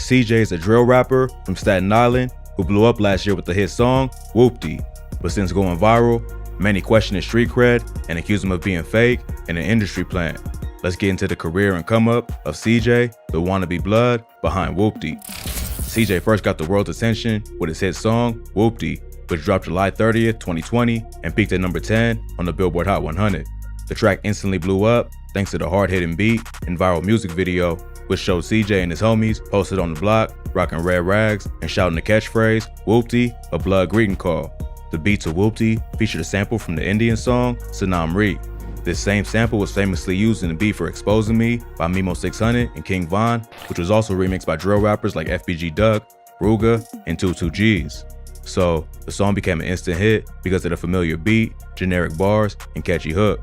CJ is a drill rapper from Staten Island who blew up last year with the hit song WOOPTY, but since going viral, many question his street cred and accuse him of being fake and an industry plant. Let's get into the career and come up of CJ, the wannabe blood behind WOOPTY. CJ first got the world's attention with his hit song WOOPTY, which dropped July 30th, 2020 and peaked at number 10 on the Billboard Hot 100. The track instantly blew up thanks to the hard-hitting beat and viral music video, which showed CJ and his homies posted on the block, rocking red rags and shouting the catchphrase, "WOOPTY, a blood greeting call." The beat to WOOPTY featured a sample from the Indian song Sanam Re. This same sample was famously used in the beat for Exposing Me by Mimo 600 and King Von, which was also remixed by drill rappers like FBG Duck, Ruga, and 22Gs. So, the song became an instant hit because of the familiar beat, generic bars, and catchy hook.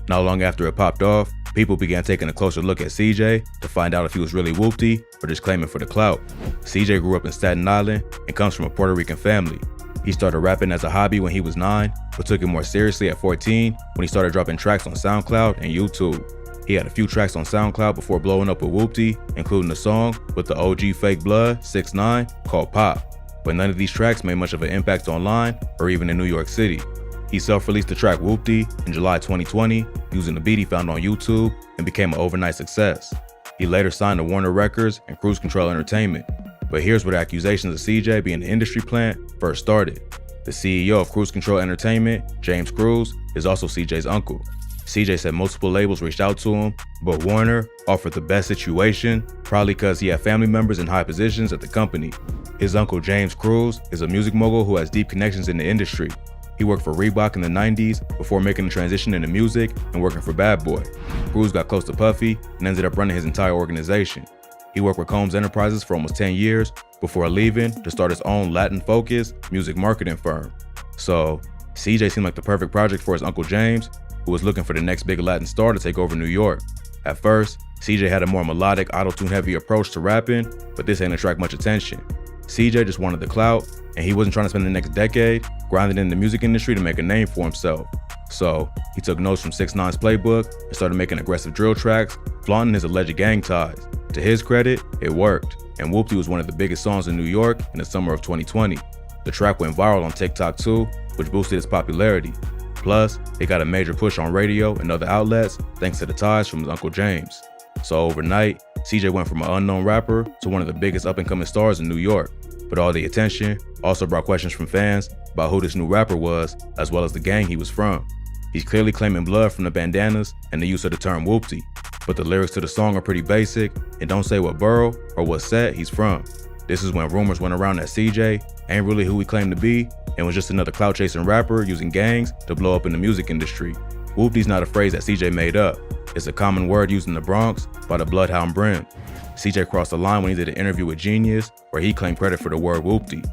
Not long after it popped off, people began taking a closer look at CJ to find out if he was really WOOPTY or just claiming for the clout. CJ grew up in Staten Island and comes from a Puerto Rican family. He started rapping as a hobby when he was 9, but took it more seriously at 14 when he started dropping tracks on SoundCloud and YouTube. He had a few tracks on SoundCloud before blowing up with WOOPTY, including a song with the OG Fake Blood 6ix9ine called Pop. But none of these tracks made much of an impact online or even in New York City. He self-released the track WOOPTY in July 2020 using the beat he found on YouTube and became an overnight success. He later signed to Warner Records and Cruise Control Entertainment. But here's where the accusations of CJ being an industry plant first started. The CEO of Cruise Control Entertainment, James Cruz, is also CJ's uncle. CJ said multiple labels reached out to him, but Warner offered the best situation, probably because he had family members in high positions at the company. His uncle James Cruz is a music mogul who has deep connections in the industry. He worked for Reebok in the 90s before making the transition into music and working for Bad Boy. Cruz got close to Puffy and ended up running his entire organization. He worked with Combs Enterprises for almost 10 years before leaving to start his own Latin-focused music marketing firm. So, CJ seemed like the perfect project for his uncle James, who was looking for the next big Latin star to take over New York. At first, CJ had a more melodic, auto-tune heavy approach to rapping, but this ain't attract much attention. CJ just wanted the clout, and he wasn't trying to spend the next decade grinding in the music industry to make a name for himself. So, he took notes from 6ix9ine's playbook and started making aggressive drill tracks, flaunting his alleged gang ties. To his credit, it worked, and WOOPTY was one of the biggest songs in New York in the summer of 2020. The track went viral on TikTok too, which boosted its popularity. Plus, it got a major push on radio and other outlets thanks to the ties from his Uncle James. So overnight, CJ went from an unknown rapper to one of the biggest up-and-coming stars in New York. But all the attention also brought questions from fans about who this new rapper was, as well as the gang he was from. He's clearly claiming blood from the bandanas and the use of the term WOOPTY, but the lyrics to the song are pretty basic and don't say what borough or what set he's from. This is when rumors went around that CJ ain't really who he claimed to be and was just another clout-chasing rapper using gangs to blow up in the music industry. WOOPTY's not a phrase that CJ made up. It's a common word used in the Bronx by the Bloodhound Brim. CJ crossed the line when he did an interview with Genius where he claimed credit for the word WOOPTY.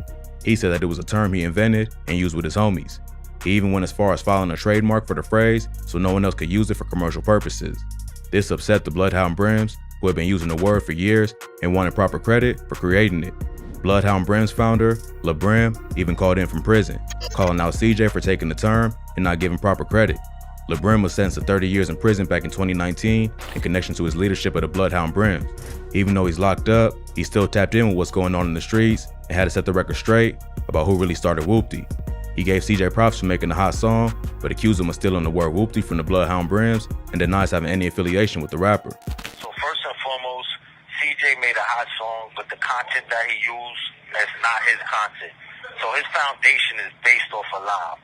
He said that it was a term he invented and used with his homies. He even went as far as filing a trademark for the phrase so no one else could use it for commercial purposes. This upset the Bloodhound Brims, who had been using the word for years and wanted proper credit for creating it. Bloodhound Brims founder, Lil Brim, even called in from prison, calling out CJ for taking the term and not giving proper credit. Lil Brim was sentenced to 30 years in prison back in 2019 in connection to his leadership of the Bloodhound Brims. Even though he's locked up, he still tapped in with what's going on in the streets and had to set the record straight about who really started WOOPTY. He gave CJ props for making the hot song, but accused him of stealing the word WOOPTY from the Bloodhound Brims and denies having any affiliation with the rapper. So first and foremost, CJ made a hot song, but the content that he used is not his content. So his foundation is based off a lie.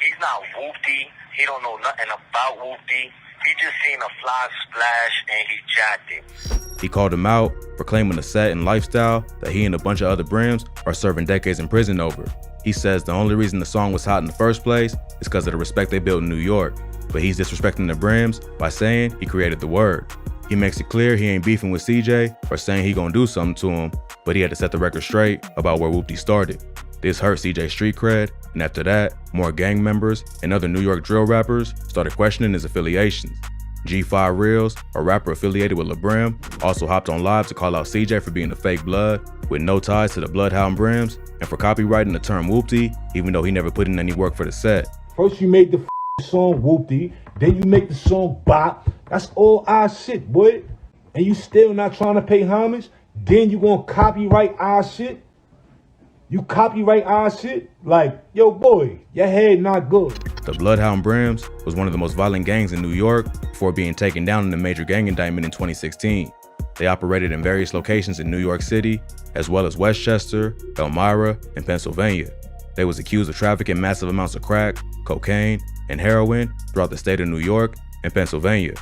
He's not WOOPTY. He don't know nothing about WOOPTY. He just seen a fly splash and he jacked it. He called him out for claiming the set and lifestyle that he and a bunch of other Brims are serving decades in prison over. He says the only reason the song was hot in the first place is because of the respect they built in New York, but he's disrespecting the Brims by saying he created the word. He makes it clear he ain't beefing with CJ or saying he gonna do something to him, but he had to set the record straight about where WOOPTY started. This hurt CJ's street cred, and after that, more gang members and other New York drill rappers started questioning his affiliations. G5 Reels, a rapper affiliated with Lil Brim, also hopped on live to call out CJ for being a fake blood with no ties to the Bloodhound Brims and for copywriting the term WOOPTY, even though he never put in any work for the set. First you made the song WOOPTY, then you make the song Bop. That's all our shit, boy. And you still not trying to pay homage? then you gonna copyright our shit? You copyright our shit? Like, yo boy, your head not good. The Bloodhound Brims was one of the most violent gangs in New York before being taken down in a major gang indictment in 2016. They operated in various locations in New York City, as well as Westchester, Elmira, and Pennsylvania. They was accused of trafficking massive amounts of crack, cocaine, and heroin throughout the state of New York and Pennsylvania.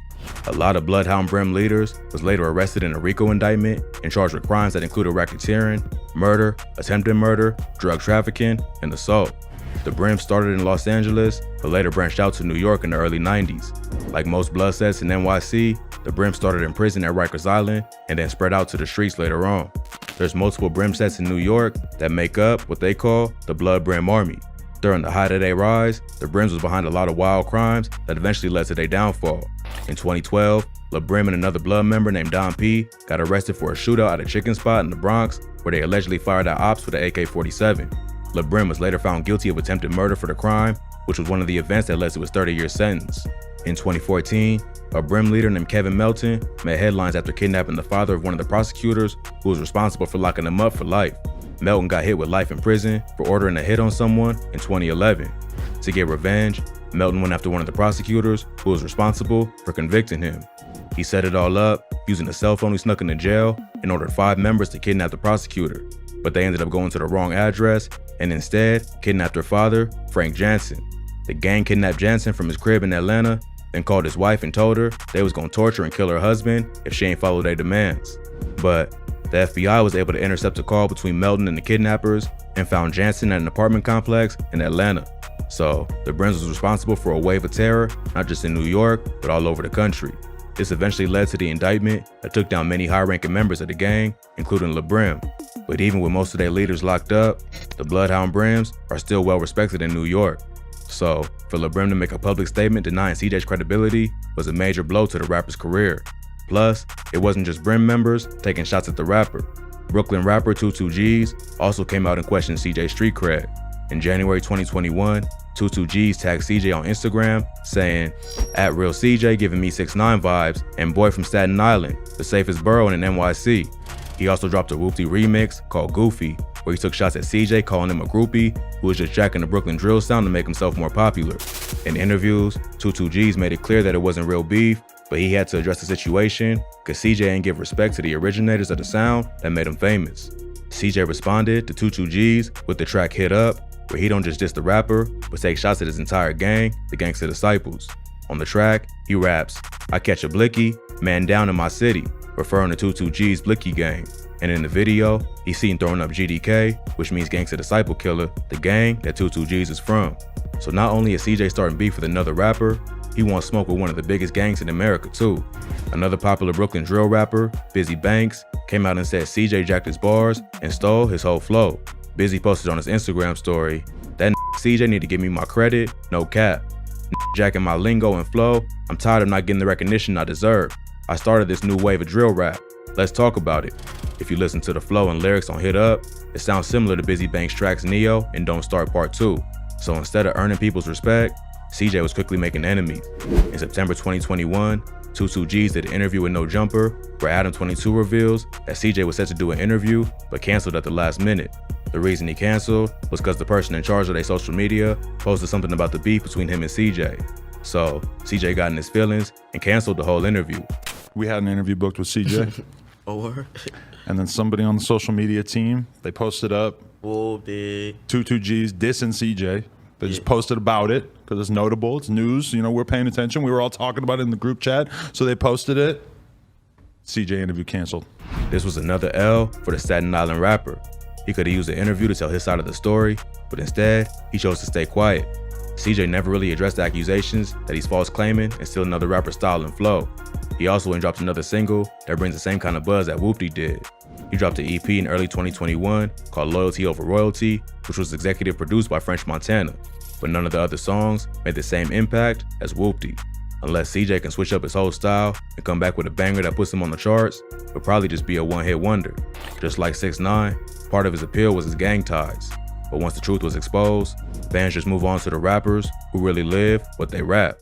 A lot of Bloodhound Brim leaders was later arrested in a RICO indictment and charged with crimes that included racketeering, murder, attempted murder, drug trafficking, and assault. The Brim started in Los Angeles, but later branched out to New York in the early 90s. Like most blood sets in NYC, the Brim started in prison at Rikers Island and then spread out to the streets later on. There's multiple Brim sets in New York that make up what they call the Blood Brim Army. During the height of their rise, the Brims was behind a lot of wild crimes that eventually led to their downfall. In 2012, Lil Brim and another Blood member named Don P got arrested for a shootout at a chicken spot in the Bronx where they allegedly fired at ops with an AK-47. Lil Brim was later found guilty of attempted murder for the crime, which was one of the events that led to his 30-year sentence. In 2014, a Brim leader named Kevin Melton made headlines after kidnapping the father of one of the prosecutors who was responsible for locking him up for life. Melton got hit with life in prison for ordering a hit on someone in 2011. To get revenge, Melton went after one of the prosecutors who was responsible for convicting him. He set it all up using a cell phone he snuck into jail and ordered 5 members to kidnap the prosecutor, but they ended up going to the wrong address and instead kidnapped her father, Frank Jansen. The gang kidnapped Jansen from his crib in Atlanta, then called his wife and told her they was gonna torture and kill her husband if she ain't followed their demands. But the FBI was able to intercept a call between Melton and the kidnappers and found Jansen at an apartment complex in Atlanta. So the Brims was responsible for a wave of terror, not just in New York, but all over the country. This eventually led to the indictment that took down many high-ranking members of the gang, including Lil Brim. But even with most of their leaders locked up, the Bloodhound Brims are still well respected in New York. So for Lil Brim to make a public statement denying CJ's credibility was a major blow to the rapper's career. Plus, it wasn't just Brim members taking shots at the rapper. Brooklyn rapper 22G's also came out and questioned CJ's street cred. In January 2021, 22G's tagged CJ on Instagram saying, @RealCJ giving me 6ix9ine vibes and boy from Staten Island, the safest borough in NYC. He also dropped a WOOPTY remix called Goofy, where he took shots at CJ calling him a groupie who was just jacking the Brooklyn drill sound to make himself more popular. In interviews, 22G's made it clear that it wasn't real beef, but he had to address the situation because CJ ain't give respect to the originators of the sound that made him famous. CJ responded to 22G's with the track Hit Up, where he don't just diss the rapper, but take shots at his entire gang, the Gangsta Disciples. On the track, he raps, "I catch a blicky, man down in my city," referring to 22G's Blicky gang. And in the video, he's seen throwing up GDK, which means Gangsta Disciple Killer, the gang that 22G's is from. So not only is CJ starting beef with another rapper, he wants smoke with one of the biggest gangs in America too. Another popular Brooklyn drill rapper, Busy Banks, came out and said CJ jacked his bars and stole his whole flow. Busy posted on his Instagram story, "That CJ need to give me my credit, no cap. Jacking my lingo and flow, I'm tired of not getting the recognition I deserve. I started this new wave of drill rap. Let's talk about it." If you listen to the flow and lyrics on Hit Up, it sounds similar to Busy Banks' tracks Neo and Don't Start Part 2. So instead of earning people's respect, CJ was quickly making enemies. In September 2021, 22G's did an interview with No Jumper, where Adam22 reveals that CJ was set to do an interview, but canceled at the last minute. The reason he canceled was because the person in charge of their social media posted something about the beef between him and CJ. So CJ got in his feelings and canceled the whole interview. We had an interview booked with CJ. Or And then somebody on the social media team, they posted up WOOPTY. 22G's dissing CJ. They just posted about it because it's notable, it's news, you know, we're paying attention. We were all talking about it in the group chat, so they posted it. CJ interview canceled. This was another L for the Staten Island rapper. He could have used the interview to tell his side of the story, but instead, he chose to stay quiet. CJ never really addressed the accusations that he's false claiming and stealing another rapper's style and flow. He also ain't dropped another single that brings the same kind of buzz that WOOPTY did. He dropped an EP in early 2021 called Loyalty Over Royalty, which was executive produced by French Montana, but none of the other songs made the same impact as WOOPTY. Unless CJ can switch up his whole style and come back with a banger that puts him on the charts, it'll probably just be a one-hit wonder. Just like 6ix9ine, part of his appeal was his gang ties. But once the truth was exposed, fans just move on to the rappers who really live what they rap.